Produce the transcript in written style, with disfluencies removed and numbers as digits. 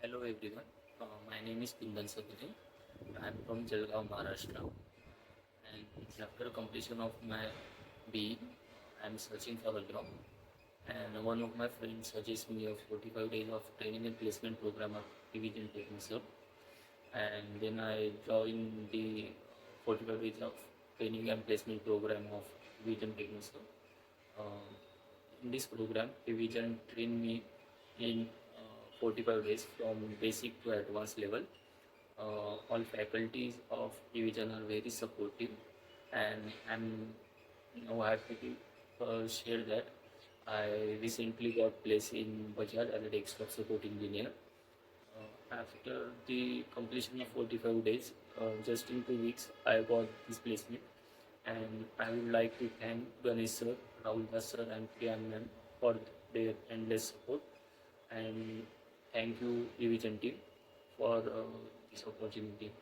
Hello everyone, my name is Kundan Sabure. I am from Jalgaon, Maharashtra, and after completion of my BE, I am searching for a job. And one of my friends suggests me a 45 days of training and placement program of Division Technical. And then I joined the 45 days of training and placement program of Division Technical. Uh, in this program, Division trained me in 45 days from basic to advanced level. All faculties of division are very supportive, and I'm now happy to share that I recently got placed in Bajaj as a desktop support engineer. After the completion of 45 days, just in 2 weeks, I got this placement, and I would like to thank Ganesh sir, Rahul Das sir, and Priyan ma'am for their endless support, and thank you division team for this opportunity.